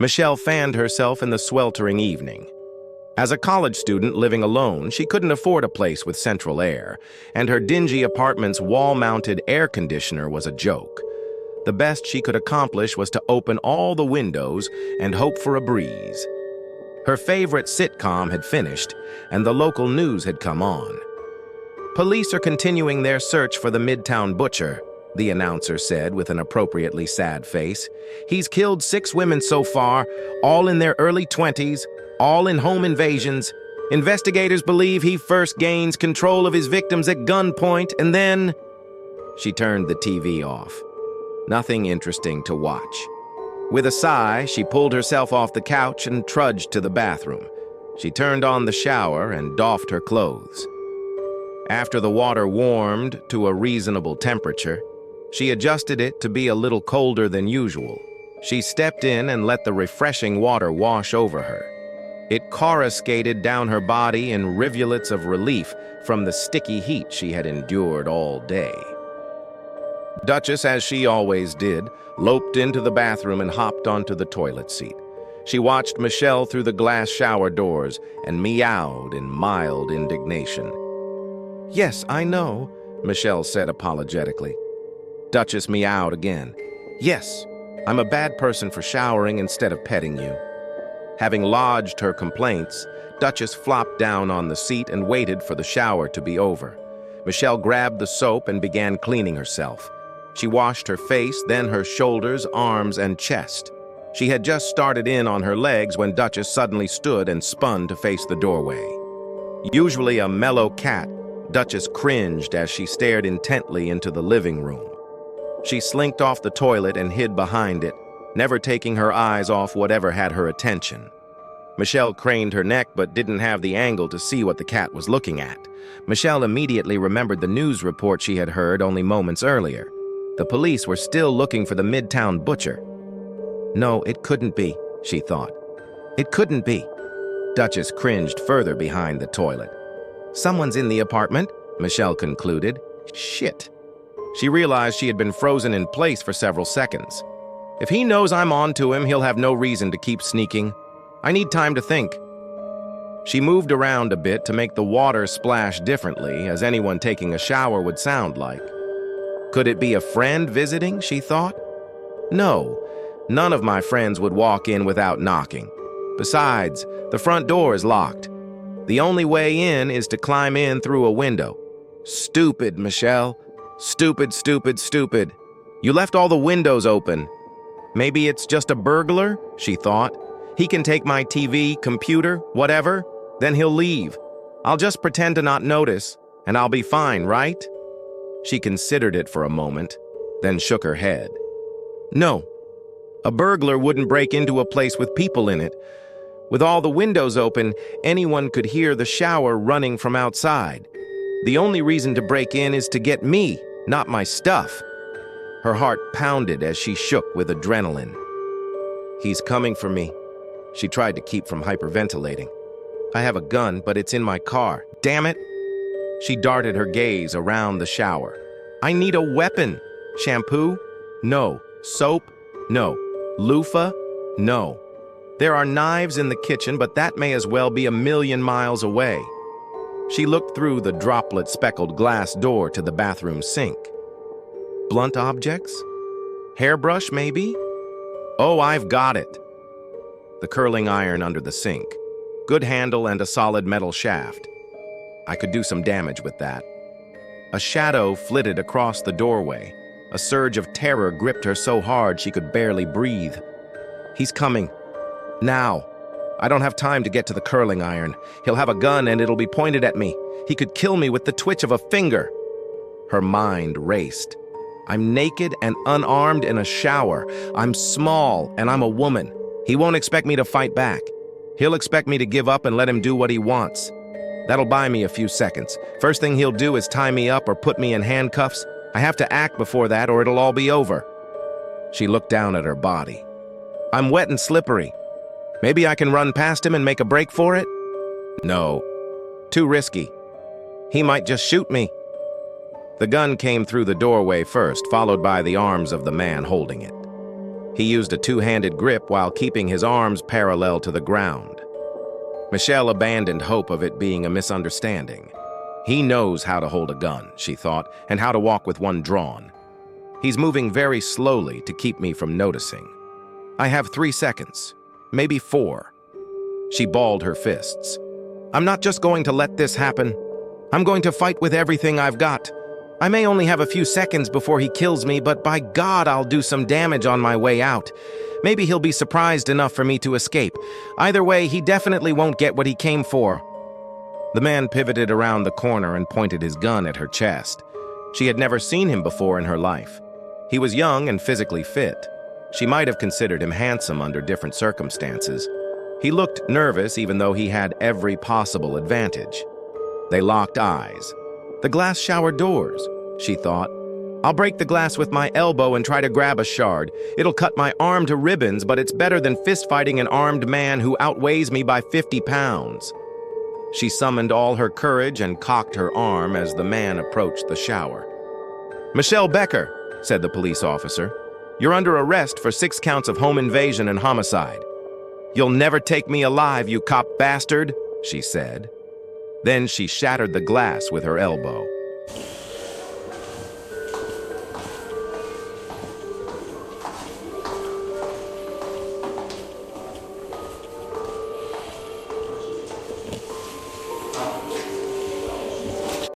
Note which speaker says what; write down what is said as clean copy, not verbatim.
Speaker 1: Michelle fanned herself in the sweltering evening. As a college student living alone, she couldn't afford a place with central air, and her dingy apartment's wall-mounted air conditioner was a joke. The best she could accomplish was to open all the windows and hope for a breeze. Her favorite sitcom had finished, and the local news had come on. "Police are continuing their search for the Midtown butcher," the announcer said with an appropriately sad face. "He's killed 6 women so far, all in their early 20s, all in home invasions. Investigators believe he first gains control of his victims at gunpoint and then..." She turned the TV off. Nothing interesting to watch. With a sigh, she pulled herself off the couch and trudged to the bathroom. She turned on the shower and doffed her clothes. After the water warmed to a reasonable temperature, she adjusted it to be a little colder than usual. She stepped in and let the refreshing water wash over her. It coruscated down her body in rivulets of relief from the sticky heat she had endured all day. Duchess, as she always did, loped into the bathroom and hopped onto the toilet seat. She watched Michelle through the glass shower doors and meowed in mild indignation. "Yes, I know," Michelle said apologetically. Duchess meowed again. "Yes, I'm a bad person for showering instead of petting you." Having lodged her complaints, Duchess flopped down on the seat and waited for the shower to be over. Michelle grabbed the soap and began cleaning herself. She washed her face, then her shoulders, arms, and chest. She had just started in on her legs when Duchess suddenly stood and spun to face the doorway. Usually a mellow cat, Duchess cringed as she stared intently into the living room. She slinked off the toilet and hid behind it, never taking her eyes off whatever had her attention. Michelle craned her neck but didn't have the angle to see what the cat was looking at. Michelle immediately remembered the news report she had heard only moments earlier. The police were still looking for the Midtown butcher. No, it couldn't be, she thought. It couldn't be. Duchess cringed further behind the toilet. Someone's in the apartment, Michelle concluded. Shit. She realized she had been frozen in place for several seconds. If he knows I'm on to him, he'll have no reason to keep sneaking. I need time to think. She moved around a bit to make the water splash differently, as anyone taking a shower would sound like. Could it be a friend visiting, she thought? No, none of my friends would walk in without knocking. Besides, the front door is locked. The only way in is to climb in through a window. Stupid, Michelle. Stupid, stupid, stupid. You left all the windows open. Maybe it's just a burglar, she thought. He can take my TV, computer, whatever, then he'll leave. I'll just pretend to not notice, and I'll be fine, right? She considered it for a moment, then shook her head. No, a burglar wouldn't break into a place with people in it. With all the windows open, anyone could hear the shower running from outside. The only reason to break in is to get me, not my stuff. Her heart pounded as she shook with adrenaline. He's coming for me. She tried to keep from hyperventilating. I have a gun, but it's in my car. Damn it! She darted her gaze around the shower. I need a weapon. Shampoo? No. Soap? No. Loofah? No. There are knives in the kitchen, but that may as well be a million miles away. She looked through the droplet-speckled glass door to the bathroom sink. Blunt objects? Hairbrush, maybe? Oh, I've got it. The curling iron under the sink. Good handle and a solid metal shaft. I could do some damage with that. A shadow flitted across the doorway. A surge of terror gripped her so hard she could barely breathe. He's coming. Now. I don't have time to get to the curling iron. He'll have a gun and it'll be pointed at me. He could kill me with the twitch of a finger. Her mind raced. I'm naked and unarmed in a shower. I'm small and I'm a woman. He won't expect me to fight back. He'll expect me to give up and let him do what he wants. That'll buy me a few seconds. First thing he'll do is tie me up or put me in handcuffs. I have to act before that or it'll all be over. She looked down at her body. I'm wet and slippery. Maybe I can run past him and make a break for it? No. Too risky. He might just shoot me. The gun came through the doorway first, followed by the arms of the man holding it. He used a two-handed grip while keeping his arms parallel to the ground. Michelle abandoned hope of it being a misunderstanding. He knows how to hold a gun, she thought, and how to walk with one drawn. He's moving very slowly to keep me from noticing. I have 3 seconds, maybe 4. She balled her fists. I'm not just going to let this happen. I'm going to fight with everything I've got. I may only have a few seconds before he kills me, but by God, I'll do some damage on my way out. Maybe he'll be surprised enough for me to escape. Either way, he definitely won't get what he came for. The man pivoted around the corner and pointed his gun at her chest. She had never seen him before in her life. He was young and physically fit. She might have considered him handsome under different circumstances. He looked nervous even though he had every possible advantage. They locked eyes. The glass shower doors, she thought. I'll break the glass with my elbow and try to grab a shard. It'll cut my arm to ribbons, but it's better than fist-fighting an armed man who outweighs me by 50 pounds. She summoned all her courage and cocked her arm as the man approached the shower. Michelle Becker, said the police officer, you're under arrest for 6 counts of home invasion and homicide. You'll never take me alive, you cop bastard, she said. Then she shattered the glass with her elbow.